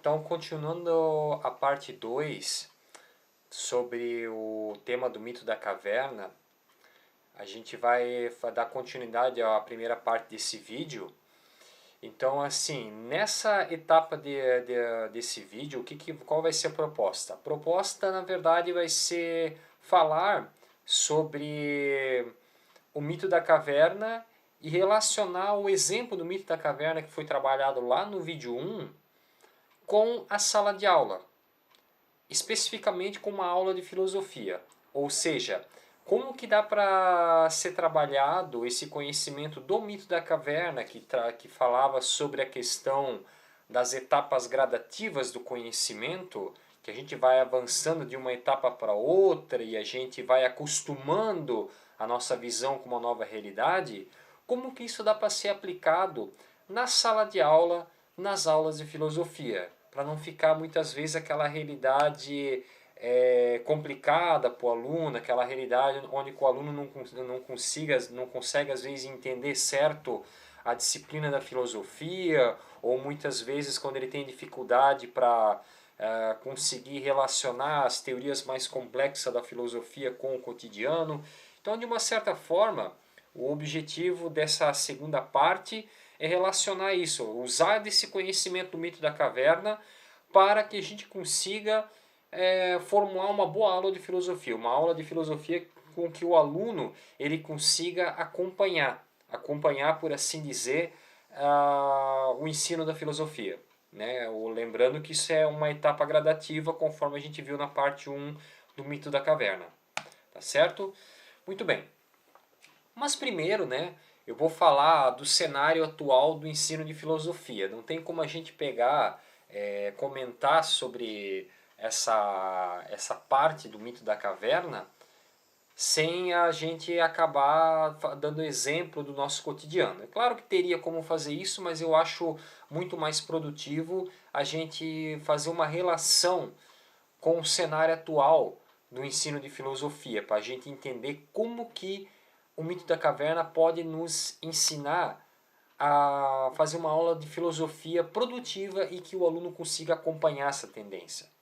Então, continuando a parte 2 sobre o tema do mito da caverna, a gente vai dar continuidade à primeira parte desse vídeo. Então, assim, nessa etapa desse vídeo, qual vai ser a proposta? A proposta, na verdade, vai ser falar sobre o mito da caverna e relacionar o exemplo do mito da caverna que foi trabalhado lá no vídeo 1 com a sala de aula, especificamente com uma aula de filosofia. Ou seja, como que dá para ser trabalhado esse conhecimento do mito da caverna, que falava sobre a questão das etapas gradativas do conhecimento, que a gente vai avançando de uma etapa para outra e a gente vai acostumando a nossa visão com uma nova realidade, como que isso dá para ser aplicado na sala de aula, nas aulas de filosofia, para não ficar muitas vezes aquela realidade complicada para o aluno, aquela realidade onde o aluno não consegue às vezes entender certo a disciplina da filosofia, ou muitas vezes quando ele tem dificuldade para conseguir relacionar as teorias mais complexas da filosofia com o cotidiano. Então, de uma certa forma, o objetivo dessa segunda parte é relacionar isso, usar desse conhecimento do mito da caverna para que a gente consiga formular uma boa aula de filosofia, uma aula de filosofia com que o aluno ele consiga acompanhar, por assim dizer, o ensino da filosofia. Né? Lembrando que isso é uma etapa gradativa, conforme a gente viu na parte 1 do mito da caverna. Tá certo? Muito bem. Mas primeiro, né, eu vou falar do cenário atual do ensino de filosofia. Não tem como a gente pegar, comentar sobre essa parte do mito da caverna sem a gente acabar dando exemplo do nosso cotidiano. É claro que teria como fazer isso, mas eu acho muito mais produtivo a gente fazer uma relação com o cenário atual do ensino de filosofia, para a gente entender como que o mito da caverna pode nos ensinar a fazer uma aula de filosofia produtiva e que o aluno consiga acompanhar essa tendência.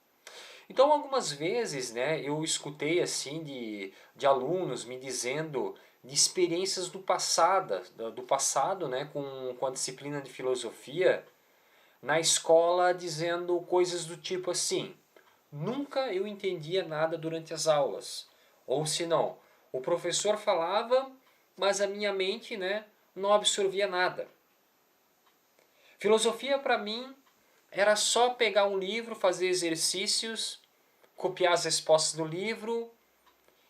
Então, algumas vezes, né, eu escutei assim de alunos me dizendo de experiências do passado, né, com a disciplina de filosofia na escola, dizendo coisas do tipo assim: nunca eu entendia nada durante as aulas. Ou se não, o professor falava, mas a minha mente, né, não absorvia nada. Filosofia para mim era só pegar um livro, fazer exercícios, copiar as respostas do livro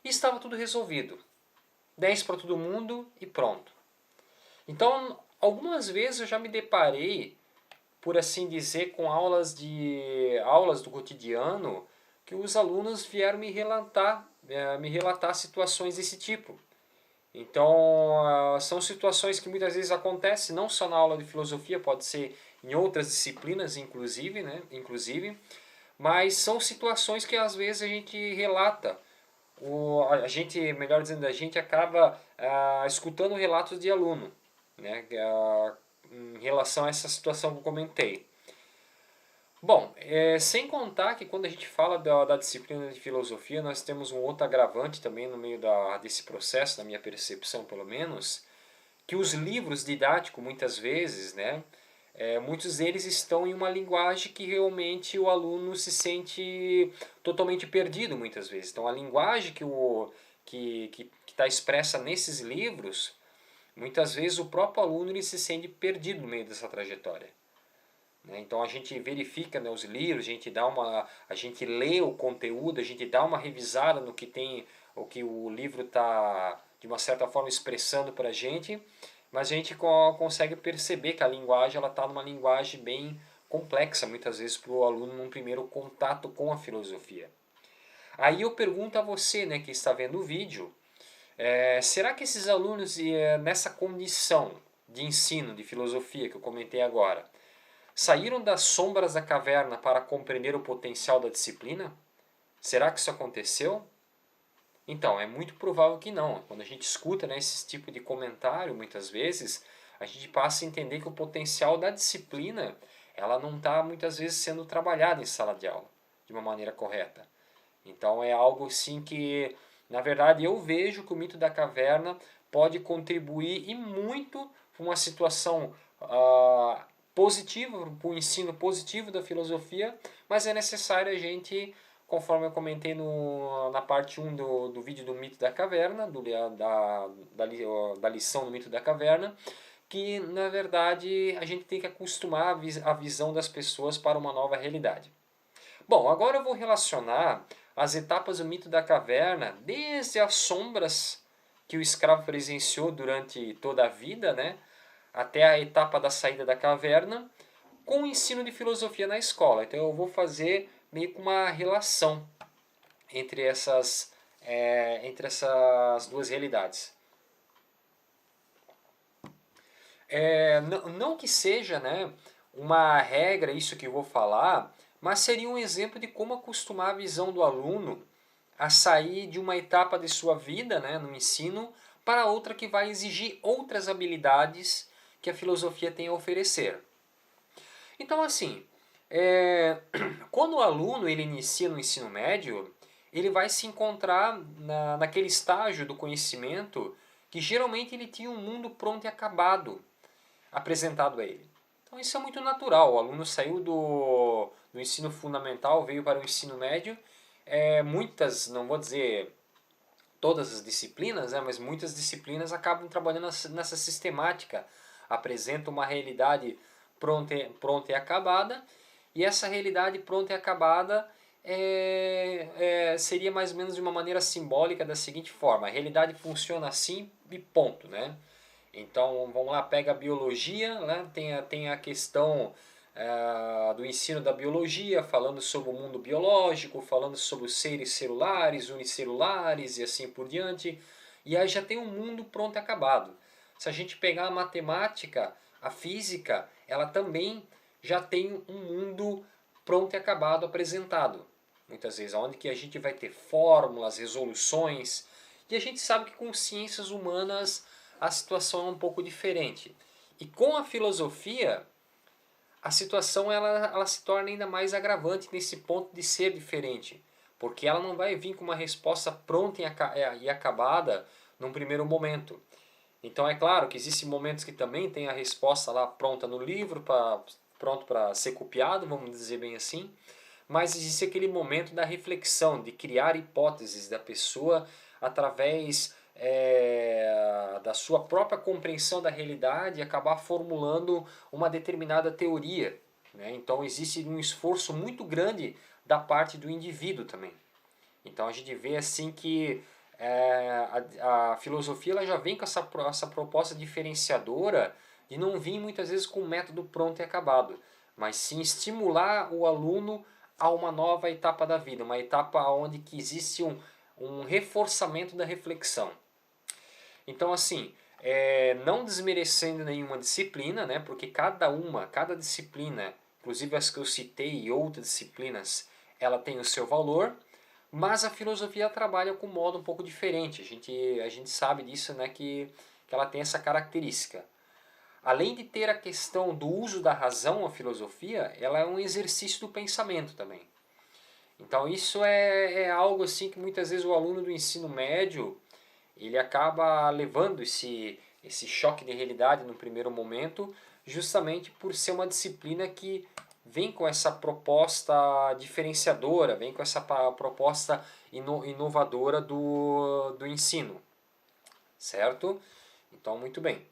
e estava tudo resolvido. 10 para todo mundo e pronto. Então, algumas vezes eu já me deparei, por assim dizer, com aulas do cotidiano que os alunos vieram me relatar situações desse tipo. Então, são situações que muitas vezes acontecem, não só na aula de filosofia, pode ser em outras disciplinas, inclusive, né? Mas são situações que às vezes a gente relata. A gente, melhor dizendo, a gente acaba escutando relatos de aluno, né? Em relação a essa situação que eu comentei. Bom, sem contar que quando a gente fala da disciplina de filosofia, nós temos um outro agravante também no meio desse processo, na minha percepção pelo menos, que os livros didáticos muitas vezes, né, muitos deles estão em uma linguagem que realmente o aluno se sente totalmente perdido muitas vezes. Então a linguagem que está expressa nesses livros, muitas vezes o próprio aluno ele se sente perdido no meio dessa trajetória. Então a gente verifica, né, os livros, a gente lê o conteúdo, a gente dá uma revisada no que tem, o que o livro está de uma certa forma expressando para a gente, mas a gente consegue perceber que a linguagem ela está numa linguagem bem complexa muitas vezes para o aluno num primeiro contato com a filosofia. Aí eu pergunto a você, né, que está vendo o vídeo, será que esses alunos nessa condição de ensino de filosofia que eu comentei agora saíram das sombras da caverna para compreender o potencial da disciplina? Será que isso aconteceu? Então, é muito provável que não. Quando a gente escuta, né, esse tipo de comentário, muitas vezes, a gente passa a entender que o potencial da disciplina ela não está muitas vezes sendo trabalhada em sala de aula de uma maneira correta. Então é algo sim que, na verdade, eu vejo que o mito da caverna pode contribuir e muito para uma situação positiva, para o ensino positivo da filosofia, mas é necessário a gente, conforme eu comentei na parte 1 do vídeo do mito da caverna, da lição do mito da caverna, que na verdade a gente tem que acostumar a visão das pessoas para uma nova realidade. Bom, agora eu vou relacionar as etapas do mito da caverna, desde as sombras que o escravo presenciou durante toda a vida, né, até a etapa da saída da caverna, com o ensino de filosofia na escola. Então eu vou fazer meio que uma relação entre essas duas realidades. Não que seja, né, uma regra isso que eu vou falar, mas seria um exemplo de como acostumar a visão do aluno a sair de uma etapa de sua vida, né, no ensino, para outra que vai exigir outras habilidades que a filosofia tem a oferecer. Então, assim, quando o aluno ele inicia no ensino médio, ele vai se encontrar naquele estágio do conhecimento que geralmente ele tinha um mundo pronto e acabado apresentado a ele. Então isso é muito natural. O aluno saiu do ensino fundamental, veio para o ensino médio. Muitas, não vou dizer todas as disciplinas, né, mas muitas disciplinas acabam trabalhando nessa sistemática. Apresentam uma realidade pronta e acabada, e essa realidade pronta e acabada seria mais ou menos de uma maneira simbólica da seguinte forma: a realidade funciona assim e ponto, né? Então, vamos lá, pega a biologia, né? Tem a questão do ensino da biologia, falando sobre o mundo biológico, falando sobre os seres celulares, unicelulares e assim por diante. E aí já tem um mundo pronto e acabado. Se a gente pegar a matemática, a física, ela também já tem um mundo pronto e acabado apresentado. Muitas vezes, onde que a gente vai ter fórmulas, resoluções. E a gente sabe que com ciências humanas a situação é um pouco diferente. E com a filosofia, a situação ela se torna ainda mais agravante nesse ponto de ser diferente. Porque ela não vai vir com uma resposta pronta e acabada num primeiro momento. Então é claro que existem momentos que também tem a resposta lá pronta no livro, pronto para ser copiado, vamos dizer bem assim. Mas existe aquele momento da reflexão, de criar hipóteses da pessoa através da sua própria compreensão da realidade e acabar formulando uma determinada teoria, né? Então existe um esforço muito grande da parte do indivíduo também. Então a gente vê assim que a filosofia ela já vem com essa proposta diferenciadora de não vir muitas vezes com um método pronto e acabado, mas sim estimular o aluno a uma nova etapa da vida, uma etapa onde que existe um reforçamento da reflexão. Então, assim, não desmerecendo nenhuma disciplina, né, porque cada disciplina, inclusive as que eu citei e outras disciplinas, ela tem o seu valor, mas a filosofia trabalha com um modo um pouco diferente. A gente sabe disso, né, que ela tem essa característica. Além de ter a questão do uso da razão, a filosofia, ela é um exercício do pensamento também. Então isso é algo assim que muitas vezes o aluno do ensino médio ele acaba levando esse choque de realidade no primeiro momento, justamente por ser uma disciplina que vem com essa proposta diferenciadora, vem com essa proposta inovadora do ensino, certo? Então, muito bem.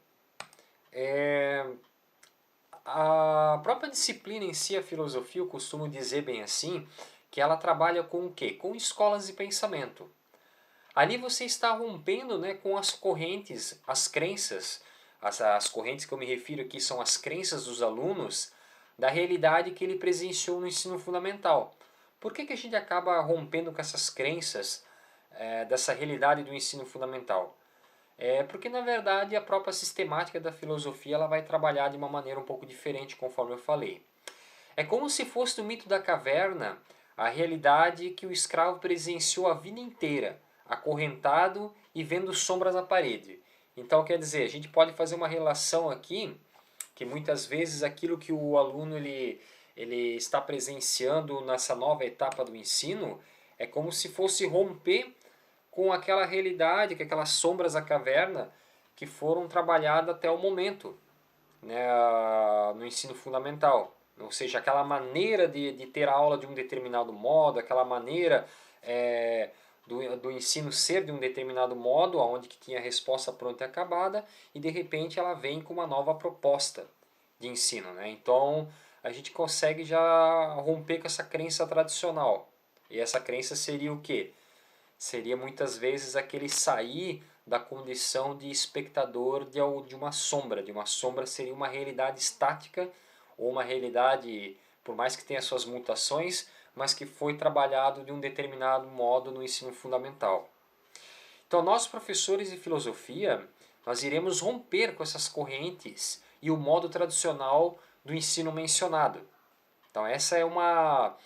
A própria disciplina em si, a filosofia, eu costumo dizer bem assim, que ela trabalha com o quê? Com escolas de pensamento. Ali você está rompendo, né, com as correntes, as crenças, as correntes que eu me refiro aqui são as crenças dos alunos da realidade que ele presenciou no ensino fundamental. Por que a gente acaba rompendo com essas crenças dessa realidade do ensino fundamental? Porque na verdade a própria sistemática da filosofia ela vai trabalhar de uma maneira um pouco diferente, conforme eu falei. É como se fosse no mito da caverna a realidade que o escravo presenciou a vida inteira, acorrentado e vendo sombras na parede. Então, quer dizer, a gente pode fazer uma relação aqui que muitas vezes aquilo que o aluno ele está presenciando nessa nova etapa do ensino é como se fosse romper com aquela realidade, com aquelas sombras da caverna que foram trabalhadas até o momento, né, no ensino fundamental. Ou seja, aquela maneira de ter a aula de um determinado modo, aquela maneira do ensino ser de um determinado modo, onde que tinha a resposta pronta e acabada, e de repente ela vem com uma nova proposta de ensino. Né? Então a gente consegue já romper com essa crença tradicional. E essa crença seria o quê? Seria muitas vezes aquele sair da condição de espectador de uma sombra. De uma sombra seria uma realidade estática ou uma realidade, por mais que tenha suas mutações, mas que foi trabalhado de um determinado modo no ensino fundamental. Então, nós professores de filosofia, nós iremos romper com essas correntes e o modo tradicional do ensino mencionado. Então, essa é uma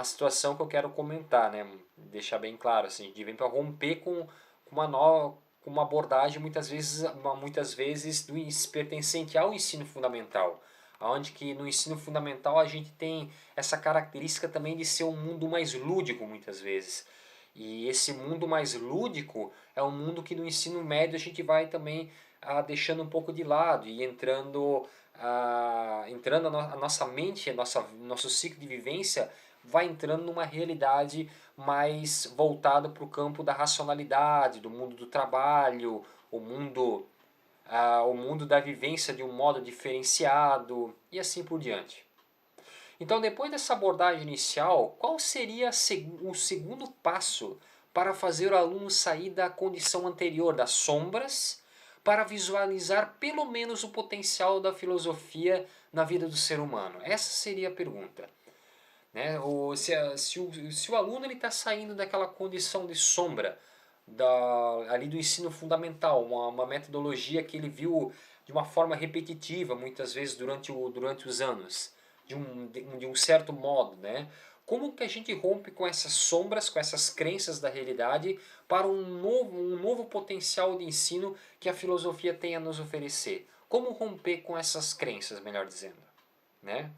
situação que eu quero comentar, né? Deixar bem claro, assim, de vem para romper com uma abordagem muitas vezes pertencente ao ensino fundamental, onde que no ensino fundamental a gente tem essa característica também de ser um mundo mais lúdico muitas vezes. E esse mundo mais lúdico é um mundo que no ensino médio a gente vai também deixando um pouco de lado e entrando a nossa mente, nosso ciclo de vivência vai entrando numa realidade mais voltada para o campo da racionalidade, do mundo do trabalho, o mundo da vivência de um modo diferenciado e assim por diante. Então, depois dessa abordagem inicial, qual seria o segundo passo para fazer o aluno sair da condição anterior das sombras para visualizar pelo menos o potencial da filosofia na vida do ser humano? Essa seria a pergunta. Né? Se o aluno está saindo daquela condição de sombra ali do ensino fundamental, uma metodologia que ele viu de uma forma repetitiva, muitas vezes durante os anos, de um certo modo, né? Como que a gente rompe com essas sombras, com essas crenças da realidade para um novo potencial de ensino que a filosofia tem a nos oferecer? Como romper com essas crenças, melhor dizendo, né?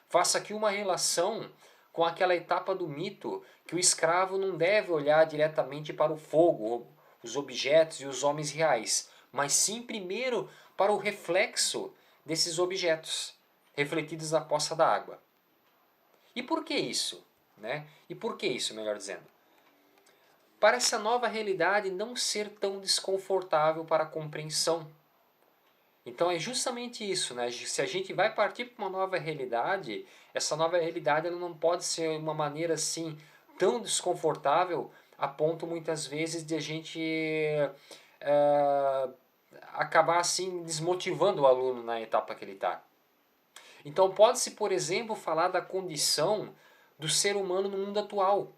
Faça aqui uma relação com aquela etapa do mito que o escravo não deve olhar diretamente para o fogo, os objetos e os homens reais, mas sim primeiro para o reflexo desses objetos, refletidos na poça da água. E por que isso? Né? E por que isso, melhor dizendo? Para essa nova realidade não ser tão desconfortável para a compreensão. Então é justamente isso, né? Se a gente vai partir para uma nova realidade, essa nova realidade ela não pode ser uma maneira assim tão desconfortável a ponto muitas vezes de a gente acabar assim desmotivando o aluno na etapa que ele está. Então pode-se, por exemplo, falar da condição do ser humano no mundo atual.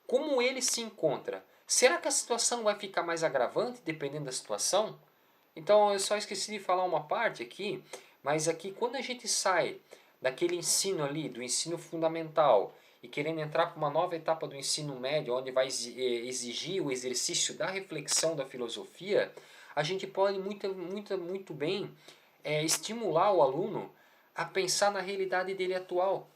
Como ele se encontra? Será que a situação vai ficar mais agravante dependendo da situação? Então eu só esqueci de falar uma parte aqui, mas aqui quando a gente sai daquele ensino ali, do ensino fundamental, e querendo entrar para uma nova etapa do ensino médio, onde vai exigir o exercício da reflexão da filosofia, a gente pode muito bem estimular o aluno a pensar na realidade dele atual.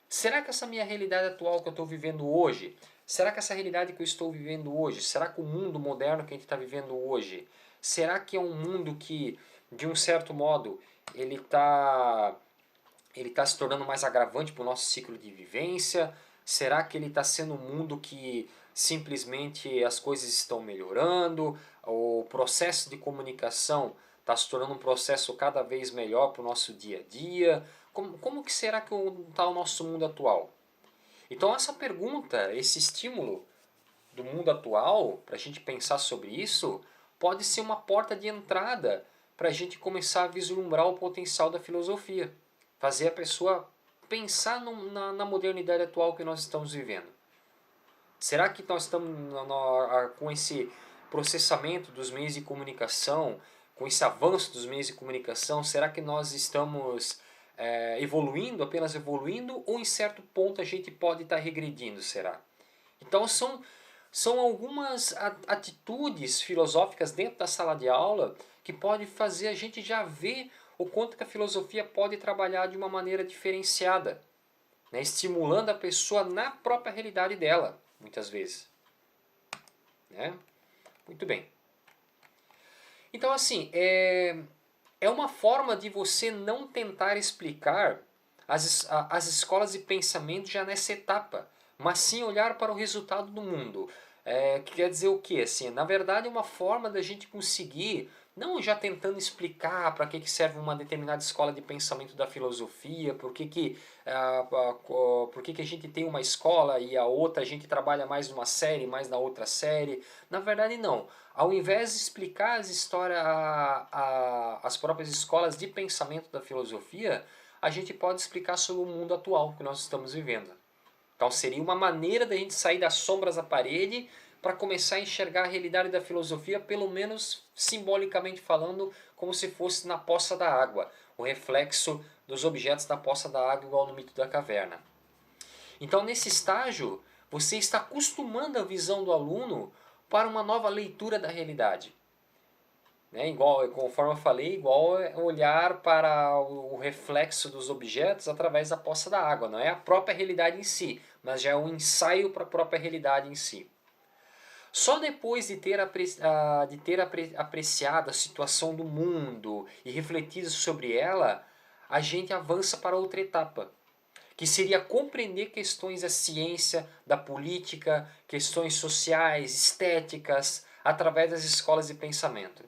Será que essa minha realidade atual que eu estou vivendo hoje, será que essa realidade que eu estou vivendo hoje, será que o mundo moderno que a gente está vivendo hoje, será que é um mundo que, de um certo modo, ele está se tornando mais agravante para o nosso ciclo de vivência? Será que ele está sendo um mundo que simplesmente as coisas estão melhorando? O processo de comunicação está se tornando um processo cada vez melhor para o nosso dia a dia? Como que será que está o nosso mundo atual? Então essa pergunta, esse estímulo do mundo atual, para a gente pensar sobre isso, pode ser uma porta de entrada para a gente começar a vislumbrar o potencial da filosofia. Fazer a pessoa pensar na modernidade atual que nós estamos vivendo. Será que nós estamos com esse processamento dos meios de comunicação, com esse avanço dos meios de comunicação, será que nós estamos evoluindo, apenas evoluindo, ou em certo ponto a gente pode estar regredindo, será? Então são algumas atitudes filosóficas dentro da sala de aula que pode fazer a gente já ver o quanto que a filosofia pode trabalhar de uma maneira diferenciada, né? Estimulando a pessoa na própria realidade dela, muitas vezes. Né? Muito bem. Então, assim, é uma forma de você não tentar explicar as escolas de pensamento já nessa etapa, mas sim olhar para o resultado do mundo. Que quer dizer o quê? Assim, na verdade, é uma forma da gente conseguir, não já tentando explicar para que serve uma determinada escola de pensamento da filosofia, por que a gente tem uma escola e a outra a gente trabalha mais numa série, mais na outra série. Na verdade, não. Ao invés de explicar as histórias, as próprias escolas de pensamento da filosofia, a gente pode explicar sobre o mundo atual que nós estamos vivendo. Então seria uma maneira da gente sair das sombras da parede para começar a enxergar a realidade da filosofia, pelo menos simbolicamente falando, como se fosse na poça da água, o reflexo dos objetos da poça da água, igual no mito da caverna. Então, nesse estágio, você está acostumando a visão do aluno para uma nova leitura da realidade. Né? Igual, conforme eu falei, igual olhar para o reflexo dos objetos através da poça da água. Não é a própria realidade em si, mas já é um ensaio para a própria realidade em si. Só depois de ter apreciado a situação do mundo e refletido sobre ela, a gente avança para outra etapa, que seria compreender questões da ciência, da política, questões sociais, estéticas, através das escolas de pensamento.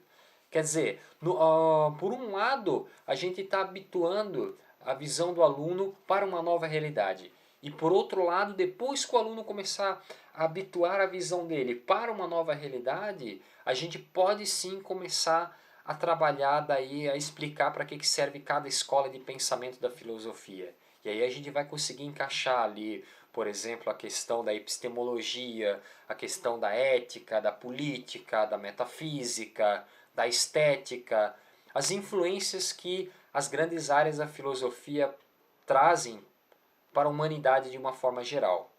Quer dizer, por um lado, a gente está habituando a visão do aluno para uma nova realidade. E por outro lado, depois que o aluno começar a habituar a visão dele para uma nova realidade, a gente pode sim começar a trabalhar daí, a explicar para que serve cada escola de pensamento da filosofia. E aí a gente vai conseguir encaixar ali, por exemplo, a questão da epistemologia, a questão da ética, da política, da metafísica, da estética, as influências que as grandes áreas da filosofia trazem para a humanidade de uma forma geral.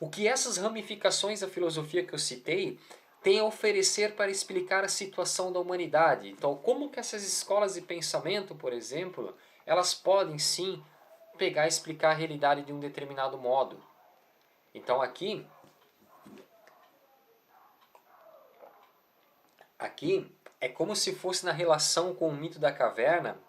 O que essas ramificações da filosofia que eu citei têm a oferecer para explicar a situação da humanidade? Então, como que essas escolas de pensamento, por exemplo, elas podem sim pegar e explicar a realidade de um determinado modo? Então aqui é como se fosse na relação com o mito da caverna,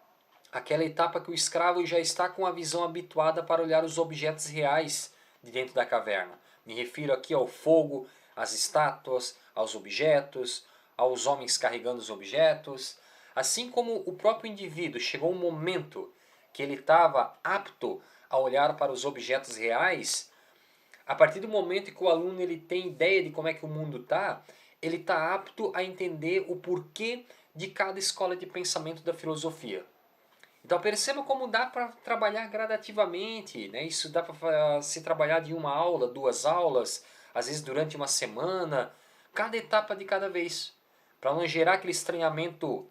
aquela etapa que o escravo já está com a visão habituada para olhar os objetos reais de dentro da caverna. Me refiro aqui ao fogo, às estátuas, aos objetos, aos homens carregando os objetos. Assim como o próprio indivíduo chegou um momento que ele estava apto a olhar para os objetos reais, a partir do momento que o aluno ele tem ideia de como é que o mundo está, ele está apto a entender o porquê de cada escola de pensamento da filosofia. Então perceba como dá para trabalhar gradativamente, né? Isso dá para se trabalhar de uma aula, duas aulas, às vezes durante uma semana, cada etapa de cada vez, para não gerar aquele estranhamento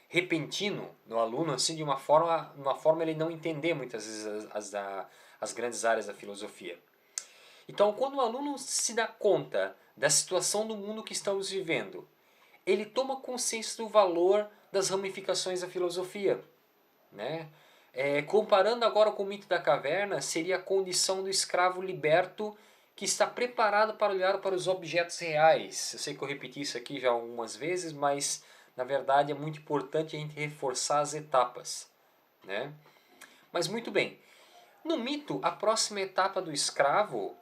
repentino no aluno, assim, de uma forma ele não entender muitas vezes as grandes áreas da filosofia. Então, quando o aluno se dá conta da situação do mundo que estamos vivendo, ele toma consciência do valor das ramificações da filosofia. Né? Comparando agora com o mito da caverna, seria a condição do escravo liberto que está preparado para olhar para os objetos reais. Eu sei que eu repeti isso aqui já algumas vezes, mas na verdade é muito importante a gente reforçar as etapas. Né? Mas muito bem, no mito, a próxima etapa do escravo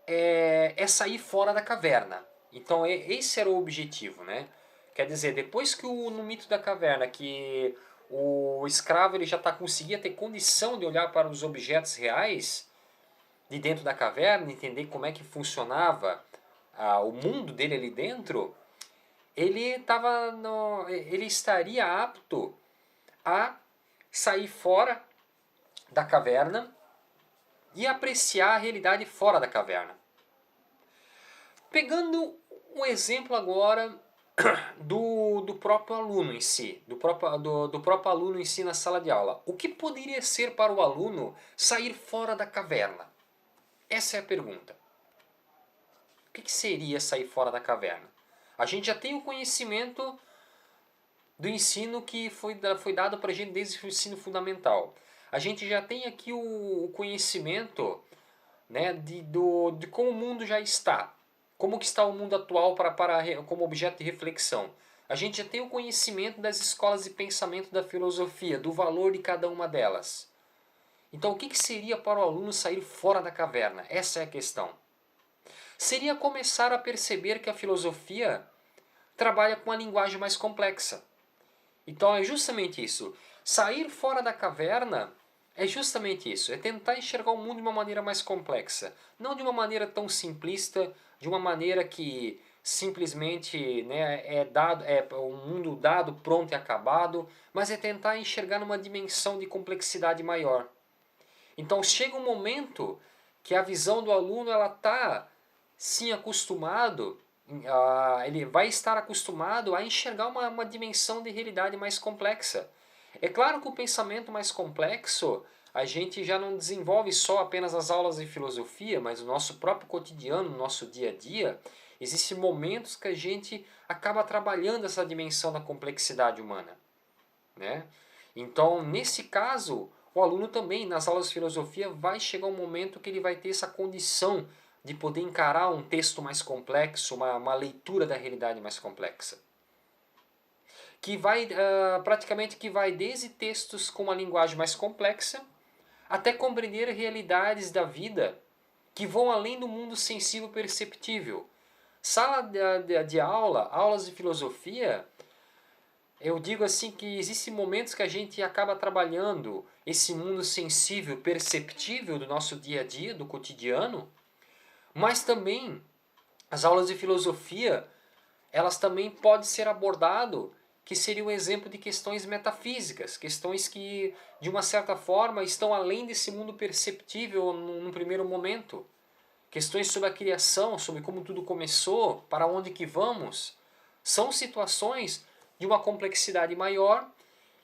é sair fora da caverna. Então esse era o objetivo, né? Quer dizer, depois que no mito da caverna que o escravo ele já conseguia ter condição de olhar para os objetos reais de dentro da caverna, entender como é que funcionava o mundo dele ali dentro, ele estaria apto a sair fora da caverna e apreciar a realidade fora da caverna. Pegando um exemplo agora do próprio aluno em si, do próprio aluno em si na sala de aula. O que poderia ser para o aluno sair fora da caverna? Essa é a pergunta. O que seria sair fora da caverna? A gente já tem o conhecimento do ensino que foi dado para a gente desde o ensino fundamental. A gente já tem aqui o conhecimento, né, de como o mundo já está. Como que está o mundo atual como objeto de reflexão. A gente já tem o conhecimento das escolas de pensamento da filosofia, do valor de cada uma delas. Então o que seria para o aluno sair fora da caverna? Essa é a questão. Seria começar a perceber que a filosofia trabalha com uma linguagem mais complexa. Então é justamente isso. Sair fora da caverna é justamente isso. É tentar enxergar o mundo de uma maneira mais complexa. Não de uma maneira tão simplista, de uma maneira que simplesmente, né, é um mundo dado, pronto e acabado, mas é tentar enxergar numa dimensão de complexidade maior. Então chega um momento que a visão do aluno ela está sim acostumado, ele vai estar acostumado a enxergar uma dimensão de realidade mais complexa. É claro que o pensamento mais complexo a gente já não desenvolve só apenas as aulas de filosofia, mas no nosso próprio cotidiano, no nosso dia a dia, existem momentos que a gente acaba trabalhando essa dimensão da complexidade humana, né? Então, nesse caso, o aluno também, nas aulas de filosofia, vai chegar um momento que ele vai ter essa condição de poder encarar um texto mais complexo, uma leitura da realidade mais complexa. Que vai, praticamente, que vai desde textos com uma linguagem mais complexa, até compreender realidades da vida que vão além do mundo sensível perceptível. Sala de aula, aulas de filosofia, eu digo assim que existem momentos que a gente acaba trabalhando esse mundo sensível, perceptível do nosso dia a dia, do cotidiano, mas também as aulas de filosofia, elas também podem ser abordado que seria um exemplo de questões metafísicas, questões que de uma certa forma estão além desse mundo perceptível num primeiro momento. Questões sobre a criação, sobre como tudo começou, para onde que vamos, são situações de uma complexidade maior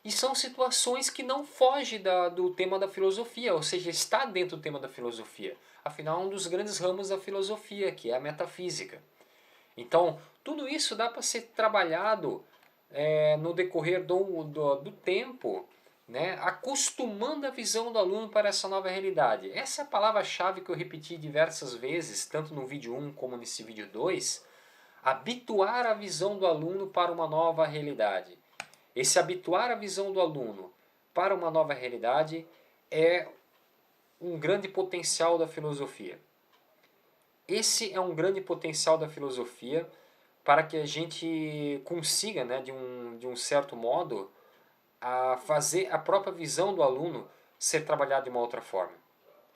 e são situações que não fogem do tema da filosofia, ou seja, está dentro do tema da filosofia. Afinal, é um dos grandes ramos da filosofia, que é a metafísica. Então, tudo isso dá para ser trabalhado no decorrer do tempo, né, acostumando a visão do aluno para essa nova realidade. Essa é a palavra-chave que eu repeti diversas vezes, tanto no vídeo 1 como nesse vídeo 2, habituar a visão do aluno para uma nova realidade. Esse habituar a visão do aluno para uma nova realidade é um grande potencial da filosofia. Esse é um grande potencial da filosofia para que a gente consiga, né, de um certo modo, a fazer a própria visão do aluno ser trabalhada de uma outra forma.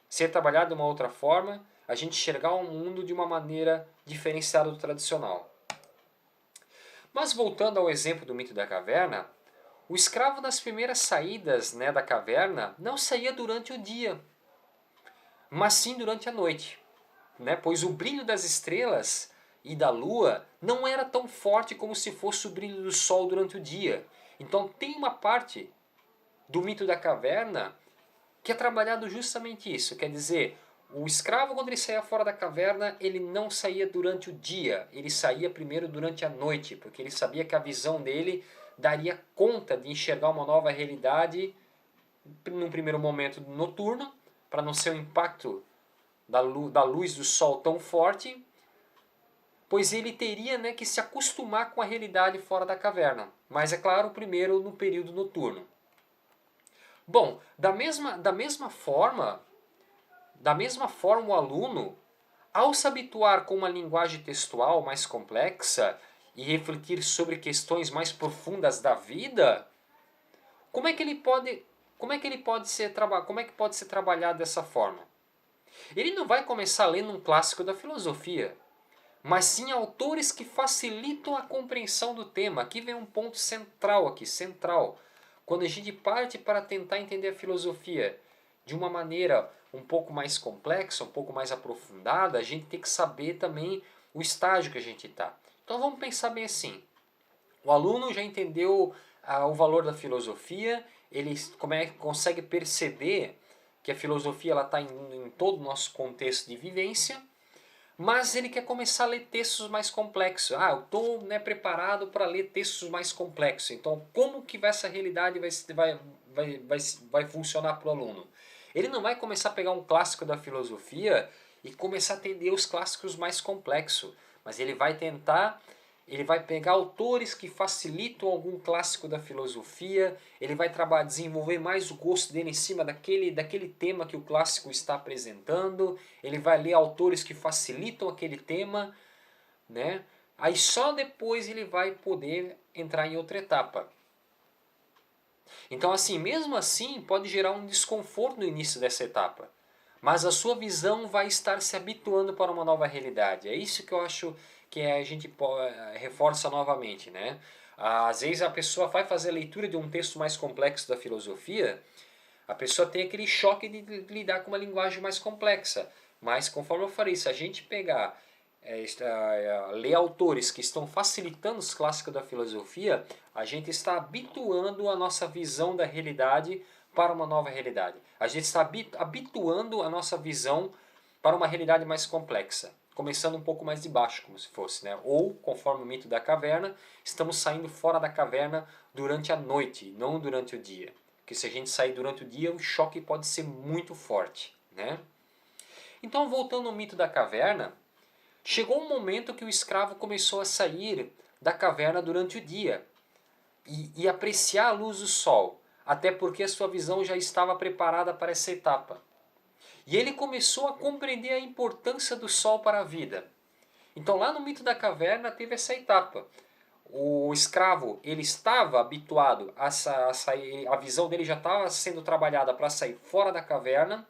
Ser trabalhado de uma outra forma, a gente enxergar o mundo de uma maneira diferenciada do tradicional. Mas voltando ao exemplo do mito da caverna, o escravo nas primeiras saídas, né, da caverna não saía durante o dia, mas sim durante a noite, né, pois o brilho das estrelas e da lua não era tão forte como se fosse o brilho do sol durante o dia. Então tem uma parte do mito da caverna que é trabalhado justamente isso. Quer dizer, o escravo, quando ele saía fora da caverna, ele não saía durante o dia, ele saía primeiro durante a noite, porque ele sabia que a visão dele daria conta de enxergar uma nova realidade num primeiro momento noturno, para não ser o impacto da luz do sol tão forte, pois ele teria, né, que se acostumar com a realidade fora da caverna. Mas é claro, primeiro no período noturno. Bom, da mesma forma o aluno, ao se habituar com uma linguagem textual mais complexa e refletir sobre questões mais profundas da vida, como é que pode ser trabalhado dessa forma? Ele não vai começar lendo um clássico da filosofia, mas sim autores que facilitam a compreensão do tema. Aqui vem um ponto central. Quando a gente parte para tentar entender a filosofia de uma maneira um pouco mais complexa, um pouco mais aprofundada, a gente tem que saber também o estágio que a gente está. Então vamos pensar bem assim. O aluno já entendeu o valor da filosofia, ele consegue perceber que a filosofia está em todo o nosso contexto de vivência, mas ele quer começar a ler textos mais complexos. Ah, eu estou, né, preparado para ler textos mais complexos. Então, como que essa realidade vai funcionar para o aluno? Ele não vai começar a pegar um clássico da filosofia e começar a entender os clássicos mais complexos, mas ele vai pegar autores que facilitam algum clássico da filosofia, ele vai desenvolver mais o gosto dele em cima daquele tema que o clássico está apresentando, ele vai ler autores que facilitam aquele tema, né? Aí só depois ele vai poder entrar em outra etapa. Então, assim, mesmo assim, pode gerar um desconforto no início dessa etapa. Mas a sua visão vai estar se habituando para uma nova realidade. É isso que eu acho que a gente reforça novamente, né? Às vezes a pessoa vai fazer a leitura de um texto mais complexo da filosofia, a pessoa tem aquele choque de lidar com uma linguagem mais complexa. Mas, conforme eu falei, se a gente pegar, ler autores que estão facilitando os clássicos da filosofia, a gente está habituando a nossa visão da realidade para uma nova realidade. A gente está habituando a nossa visão para uma realidade mais complexa. Começando um pouco mais de baixo, como se fosse, né? Ou, conforme o mito da caverna, estamos saindo fora da caverna durante a noite, não durante o dia. Porque se a gente sair durante o dia, o choque pode ser muito forte, né? Então, voltando ao mito da caverna, chegou um momento que o escravo começou a sair da caverna durante o dia e apreciar a luz do sol, até porque a sua visão já estava preparada para essa etapa. E ele começou a compreender a importância do sol para a vida. Então lá no mito da caverna teve essa etapa. O escravo, ele estava habituado a sair, a visão dele já estava sendo trabalhada para sair fora da caverna.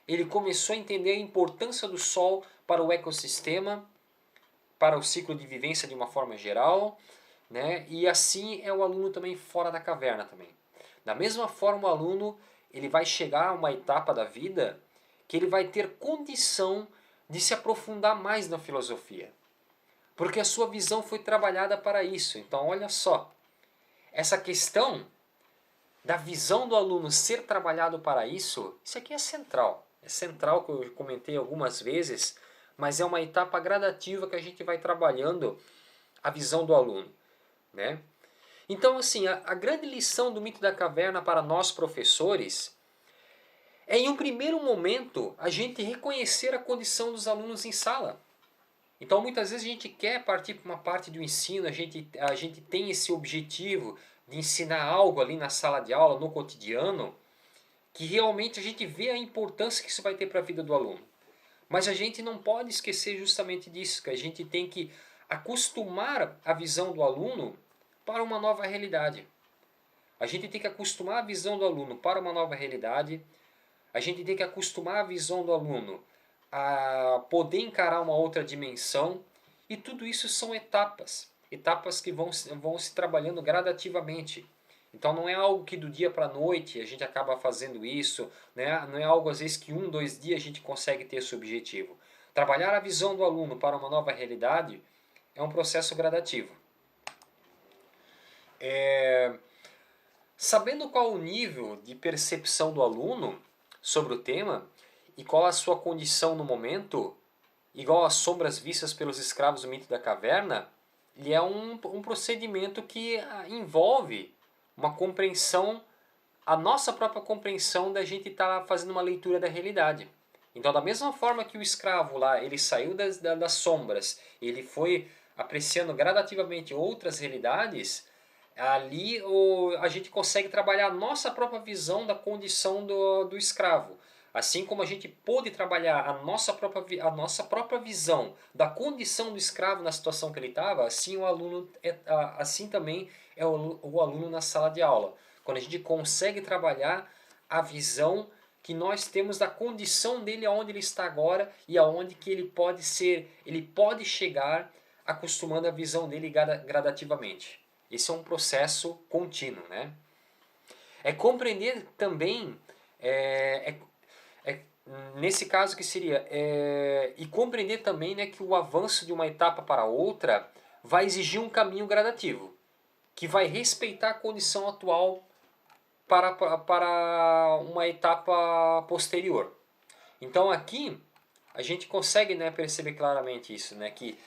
Ele começou a entender a importância do sol para o ecossistema, para o ciclo de vivência de uma forma geral, né? E assim é o aluno também fora da caverna também. Da mesma forma, o aluno ele vai chegar a uma etapa da vida que ele vai ter condição de se aprofundar mais na filosofia. Porque a sua visão foi trabalhada para isso. Então, olha só, essa questão da visão do aluno ser trabalhado para isso, isso aqui é central. É central, que eu comentei algumas vezes, mas é uma etapa gradativa que a gente vai trabalhando a visão do aluno, né? Então, assim, a grande lição do mito da caverna para nós professores é, em um primeiro momento, a gente reconhecer a condição dos alunos em sala. Então, muitas vezes a gente quer partir para uma parte do ensino, a gente tem esse objetivo de ensinar algo ali na sala de aula, no cotidiano, que realmente a gente vê a importância que isso vai ter para a vida do aluno. Mas a gente não pode esquecer justamente disso, que a gente tem que acostumar a visão do aluno para uma nova realidade. A gente tem que acostumar a visão do aluno para uma nova realidade. A gente tem que acostumar a visão do aluno a poder encarar uma outra dimensão. E tudo isso são etapas. Etapas que vão se trabalhando gradativamente. Então não é algo que do dia para a noite a gente acaba fazendo isso. Né? Não é algo às vezes que 1, 2 dias a gente consegue ter esse objetivo. Trabalhar a visão do aluno para uma nova realidade é um processo gradativo. Sabendo qual o nível de percepção do aluno sobre o tema e qual a sua condição no momento, igual às sombras vistas pelos escravos do mito da caverna, ele é um procedimento que envolve uma compreensão, a nossa própria compreensão da gente estar fazendo uma leitura da realidade. Então, da mesma forma que o escravo lá, ele saiu das sombras, ele foi apreciando gradativamente outras realidades, ali a gente consegue trabalhar a nossa própria visão da condição do escravo. Assim como a gente pôde trabalhar a nossa própria visão da condição do escravo na situação que ele estava, assim, assim também é o aluno na sala de aula. Quando a gente consegue trabalhar a visão que nós temos da condição dele, aonde ele está agora e aonde que ele pode chegar, acostumando a visão dele gradativamente. Esse é um processo contínuo, né? É compreender também, nesse caso que seria, e compreender também, né, que o avanço de uma etapa para outra vai exigir um caminho gradativo, que vai respeitar a condição atual para uma etapa posterior. Então aqui a gente consegue, né, perceber claramente isso, né, que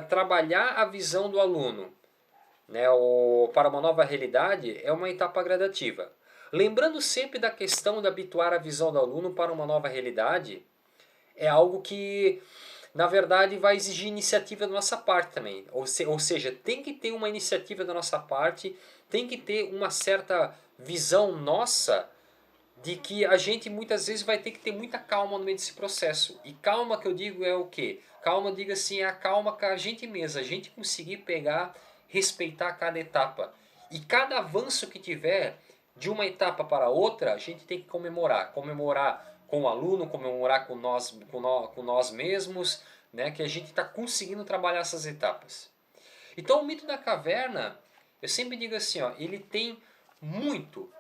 trabalhar a visão do aluno, né, para uma nova realidade é uma etapa gradativa. Lembrando sempre da questão de habituar a visão do aluno para uma nova realidade, é algo que, na verdade, vai exigir iniciativa da nossa parte também. Ou seja, tem que ter uma iniciativa da nossa parte, tem que ter uma certa visão nossa de que a gente muitas vezes vai ter que ter muita calma no meio desse processo. E calma que eu digo é o quê? Calma, eu digo assim, é a calma com a gente mesmo, a gente conseguir pegar, respeitar cada etapa. E cada avanço que tiver de uma etapa para outra, a gente tem que comemorar. Comemorar com o aluno, comemorar com nós mesmos, né? Que a gente está conseguindo trabalhar essas etapas. Então o mito da caverna, eu sempre digo assim, ó, ele tem muito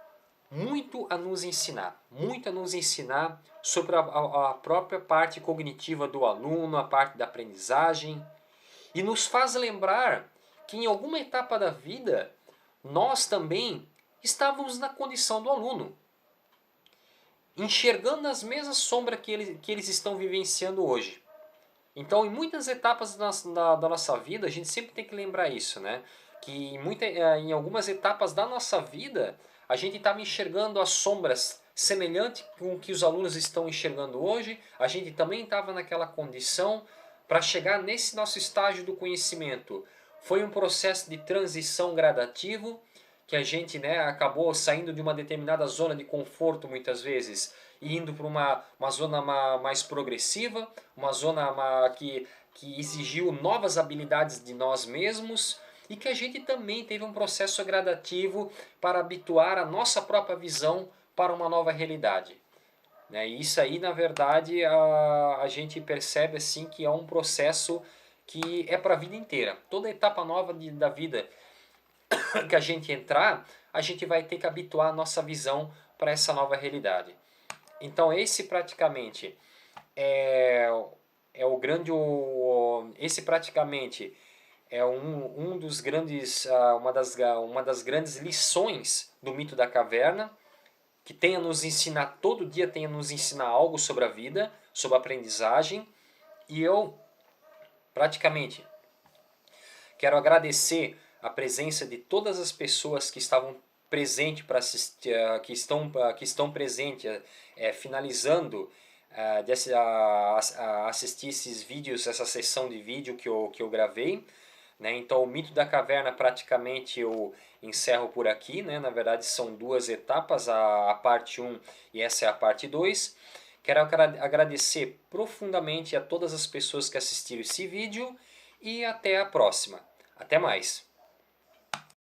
a nos ensinar, muito a nos ensinar sobre a própria parte cognitiva do aluno, a parte da aprendizagem, e nos faz lembrar que em alguma etapa da vida nós também estávamos na condição do aluno, enxergando as mesmas sombras que eles estão vivenciando hoje. Então, em muitas etapas da nossa vida, a gente sempre tem que lembrar isso, né? Que em algumas etapas da nossa vida, a gente estava enxergando as sombras semelhante com o que os alunos estão enxergando hoje. A gente também estava naquela condição para chegar nesse nosso estágio do conhecimento. Foi um processo de transição gradativo que a gente, né, acabou saindo de uma determinada zona de conforto muitas vezes e indo para uma zona mais progressiva, uma zona que exigiu novas habilidades de nós mesmos e que a gente também teve um processo gradativo para habituar a nossa própria visão para uma nova realidade. Né? E isso aí, na verdade, a gente percebe assim que é um processo que é para a vida inteira. Toda etapa nova da vida que a gente entrar, a gente vai ter que habituar a nossa visão para essa nova realidade. Então esse praticamente é, é o grande esse praticamente é um dos grandes uma das grandes lições do mito da caverna, que tem a nos ensinar todo dia, tem a nos ensinar algo sobre a vida, sobre a aprendizagem. E eu praticamente quero agradecer a presença de todas as pessoas que estavam presentes para assistir, que estão presentes, finalizando de assistir esses vídeos, essa sessão de vídeo que eu gravei. Né? Então o mito da caverna praticamente eu encerro por aqui. Né? Na verdade são duas etapas, a parte 1 e essa é a parte 2. Quero agradecer profundamente a todas as pessoas que assistiram esse vídeo e até a próxima. Até mais!